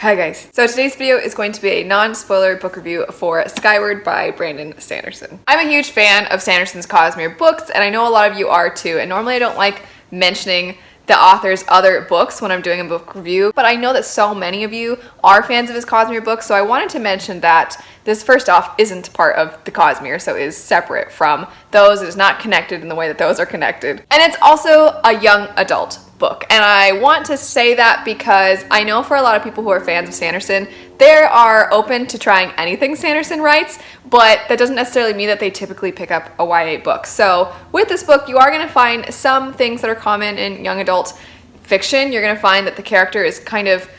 Hi guys. So today's video is going to be a non-spoiler book review for Skyward by Brandon Sanderson. I'm a huge fan of Sanderson's Cosmere books, and I know a lot of you are too, and normally I don't like mentioning the author's other books when I'm doing a book review, but I know that so many of you are fans of his Cosmere books, so I wanted to mention that this, first off, isn't part of the Cosmere, so is separate from those. It is not connected in the way that those are connected. And it's also a young adult book, and I want to say that because I know for a lot of people who are fans of Sanderson, they are open to trying anything Sanderson writes, but that doesn't necessarily mean that they typically pick up a YA book. So with this book, you are going to find some things that are common in young adult fiction. You're going to find that the character is kind of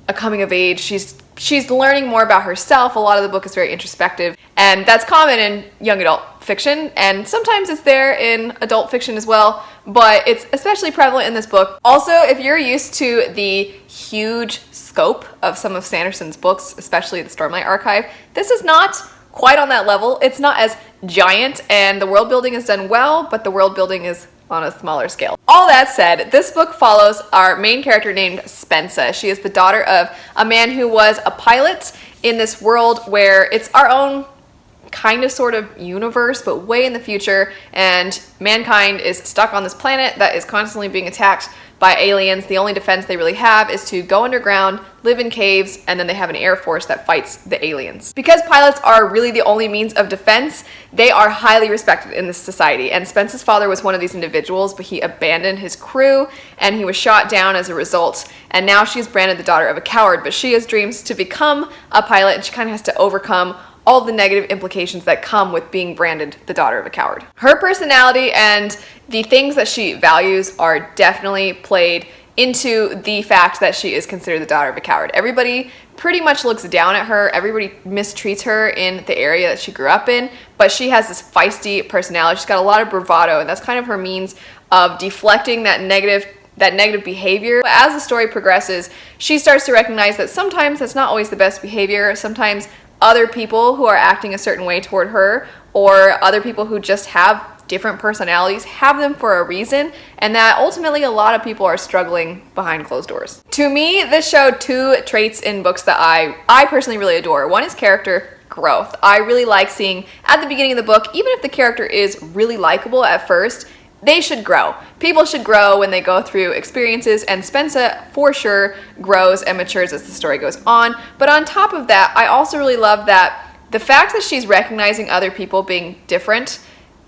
a coming of age. She's learning more about herself. A lot of the book is very introspective, and that's common in young adult fiction, and sometimes it's there in adult fiction as well, but it's especially prevalent in this book. Also, if you're used to the huge scope of some of Sanderson's books, especially the Stormlight Archive, this is not quite on that level. It's not as giant, and the world building is done well, but the world building is on a smaller scale. All that said, this book follows our main character named Spensa. She is the daughter of a man who was a pilot in this world where it's our own kind of sort of universe, but way in the future, and mankind is stuck on this planet that is constantly being attacked by aliens. The only defense they really have is to go underground, live in caves, and then they have an air force that fights the aliens. Because pilots are really the only means of defense, they are highly respected in this society, and Spence's father was one of these individuals, but he abandoned his crew and he was shot down as a result, and now she's branded the daughter of a coward, but she has dreams to become a pilot, and she kind of has to overcome all the negative implications that come with being branded the daughter of a coward. Her personality and the things that she values are definitely played into the fact that she is considered the daughter of a coward. Everybody pretty much looks down at her, everybody mistreats her in the area that she grew up in, but she has this feisty personality. She's got a lot of bravado, and that's kind of her means of deflecting that negative behavior. But as the story progresses, she starts to recognize that sometimes that's not always the best behavior. Sometimes other people who are acting a certain way toward her, or other people who just have different personalities, have them for a reason, and that ultimately a lot of people are struggling behind closed doors. To me, this showed two traits in books that I personally really adore. One is character growth. I really like seeing at the beginning of the book, even if the character is really likable at first, they should grow. People should grow when they go through experiences, and Spensa for sure grows and matures as the story goes on. But on top of that, I also really love that the fact that she's recognizing other people being different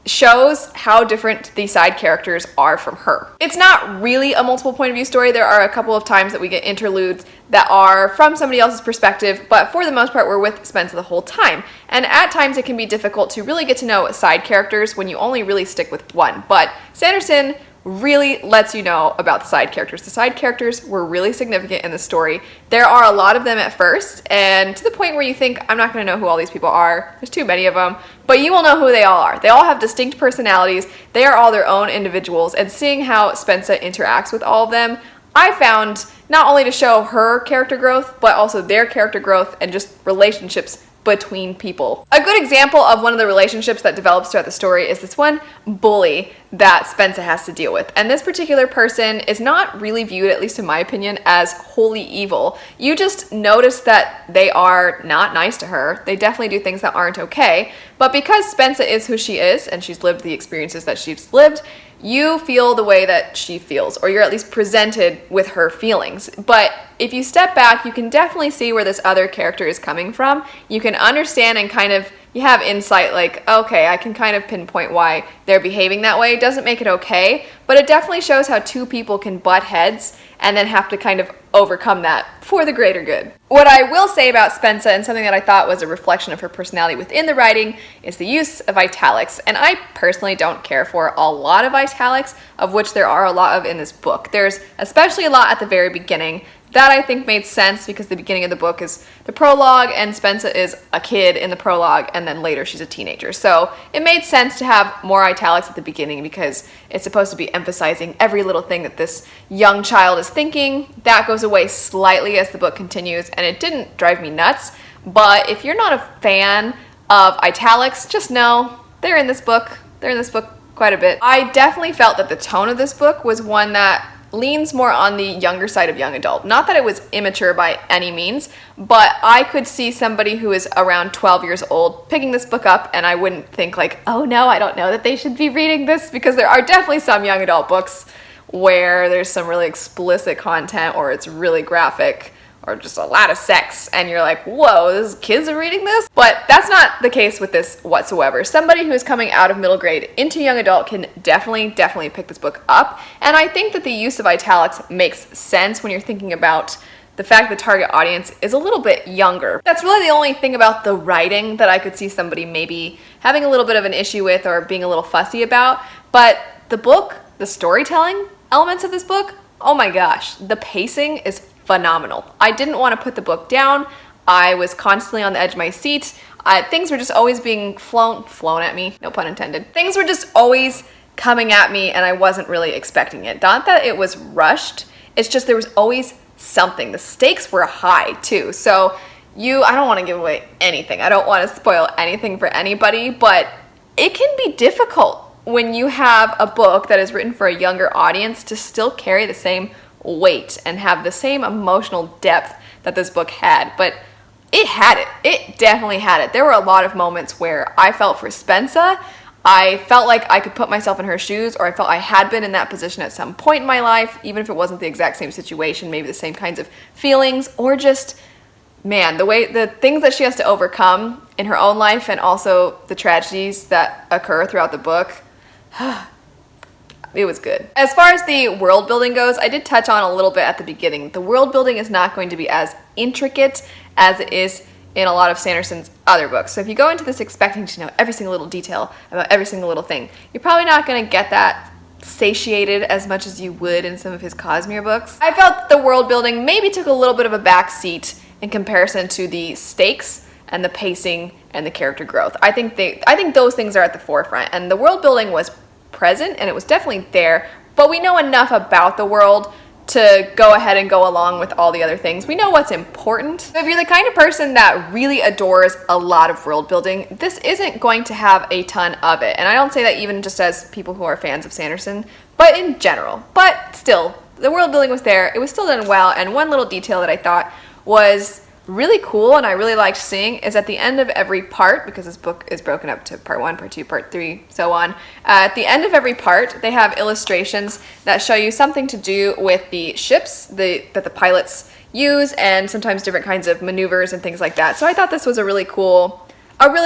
shows how different the side characters are from her. It's not really a multiple point of view story. There are a couple of times that we get interludes that are from somebody else's perspective, but for the most part, we're with Spensa the whole time. And at times it can be difficult to really get to know side characters when you only really stick with one. But Sanderson really lets you know about the side characters. The side characters were really significant in the story. There are a lot of them at first, and to the point where you think, I'm not going to know who all these people are. There's too many of them, but you will know who they all are. They all have distinct personalities. They are all their own individuals, and seeing how Spensa interacts with all of them, I found not only to show her character growth, but also their character growth and just relationships between people. A good example of one of the relationships that develops throughout the story is this one bully that Spensa has to deal with. And this particular person is not really viewed, at least in my opinion, as wholly evil. You just notice that they are not nice to her. They definitely do things that aren't okay. But because Spensa is who she is, and she's lived the experiences that she's lived, you feel the way that she feels, or you're at least presented with her feelings. But if you step back, you can definitely see where this other character is coming from. You can understand and kind of, you have insight like, okay, I can kind of pinpoint why they're behaving that way. It doesn't make it okay, but it definitely shows how two people can butt heads and then have to kind of overcome that for the greater good. What I will say about Spensa, and something that I thought was a reflection of her personality within the writing, is the use of italics. And I personally don't care for a lot of italics, of which there are a lot of in this book. There's especially a lot at the very beginning. That I think made sense because the beginning of the book is the prologue, and Spensa is a kid in the prologue, and then later she's a teenager. So it made sense to have more italics at the beginning because it's supposed to be emphasizing every little thing that this young child is thinking. That goes away slightly as the book continues, and it didn't drive me nuts. But if you're not a fan of italics, just know they're in this book. They're in this book quite a bit. I definitely felt that the tone of this book was one that leans more on the younger side of young adult. Not that it was immature by any means, but I could see somebody who is around 12 years old picking this book up, and I wouldn't think like, oh no, I don't know that they should be reading this, because there are definitely some young adult books where there's some really explicit content, or it's really graphic, or just a lot of sex, and you're like, whoa, these kids are reading this? But that's not the case with this whatsoever. Somebody who is coming out of middle grade into young adult can definitely pick this book up, and I think that the use of italics makes sense when you're thinking about the fact the target audience is a little bit younger. That's really the only thing about the writing that I could see somebody maybe having a little bit of an issue with or being a little fussy about, but the book, the storytelling elements of this book, oh my gosh, the pacing is phenomenal. I didn't want to put the book down. I was constantly on the edge of my seat. Things were just always being flown at me, no pun intended. Things were just always coming at me, and I wasn't really expecting it. Not that it was rushed, it's just there was always something. The stakes were high too. So I don't want to give away anything. I don't want to spoil anything for anybody, but it can be difficult when you have a book that is written for a younger audience to still carry the same weight and have the same emotional depth that this book had. But it had it. It definitely had it. There were a lot of moments where I felt for Spensa. I felt like I could put myself in her shoes, or I felt I had been in that position at some point in my life, even if it wasn't the exact same situation, maybe the same kinds of feelings, or just, man, the things that she has to overcome in her own life, and also the tragedies that occur throughout the book. It was good. As far as the world building goes, I did touch on a little bit at the beginning. The world building is not going to be as intricate as it is in a lot of Sanderson's other books. So if you go into this expecting to know every single little detail about every single little thing, you're probably not going to get that satiated as much as you would in some of his Cosmere books. I felt that the world building maybe took a little bit of a back seat in comparison to the stakes and the pacing and the character growth. I think those things are at the forefront, and the world building was present, and it was definitely there, but we know enough about the world to go ahead and go along with all the other things. We know what's important. So if you're the kind of person that really adores a lot of world building, this isn't going to have a ton of it. And I don't say that even just as people who are fans of Sanderson, but in general. But still, the world building was there. It was still done well, and one little detail that I thought was really cool and I really liked seeing is at the end of every part, because this book is broken up to part 1, part 2, part 3, so on. At the end of every part, they have illustrations that show you something to do with the ships that the pilots use, and sometimes different kinds of maneuvers and things like that. So I thought this was a really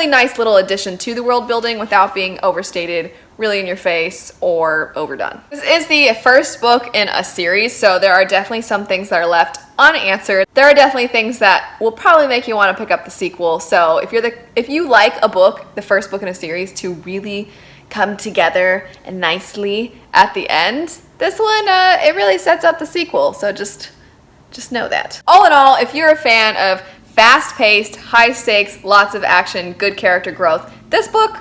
nice little addition to the world building without being overstated, really in your face, or overdone. This is the first book in a series, so there are definitely some things that are left unanswered. There are definitely things that will probably make you want to pick up the sequel. So if you like a book, the first book in a series, to really come together and nicely at the end, this one it really sets up the sequel. So just know that. All in all, if you're a fan of fast-paced, high stakes, lots of action, good character growth, this book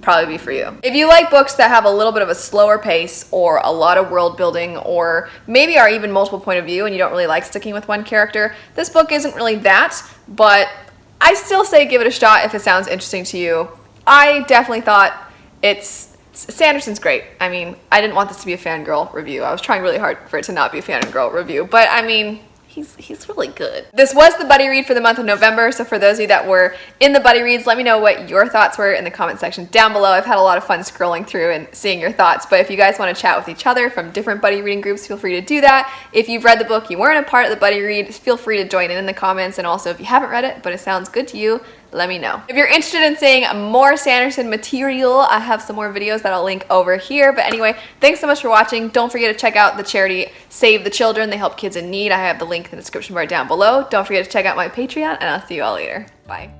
probably be for you. If you like books that have a little bit of a slower pace, or a lot of world building, or maybe are even multiple point of view and you don't really like sticking with one character, this book isn't really that, but I still say give it a shot if it sounds interesting to you. I definitely thought Sanderson's great. I mean, I didn't want this to be a fangirl review. I was trying really hard for it to not be a fangirl review, but I mean, he's really good. This was the buddy read for the month of November, so for those of you that were in the buddy reads, let me know what your thoughts were in the comment section down below. I've had a lot of fun scrolling through and seeing your thoughts, but if you guys want to chat with each other from different buddy reading groups, feel free to do that. If you've read the book, you weren't a part of the buddy read, feel free to join in the comments, and also if you haven't read it, but it sounds good to you, let me know. If you're interested in seeing more Sanderson material, I have some more videos that I'll link over here. But anyway, thanks so much for watching. Don't forget to check out the charity Save the Children. They help kids in need. I have the link in the description bar down below. Don't forget to check out my Patreon, and I'll see you all later. Bye.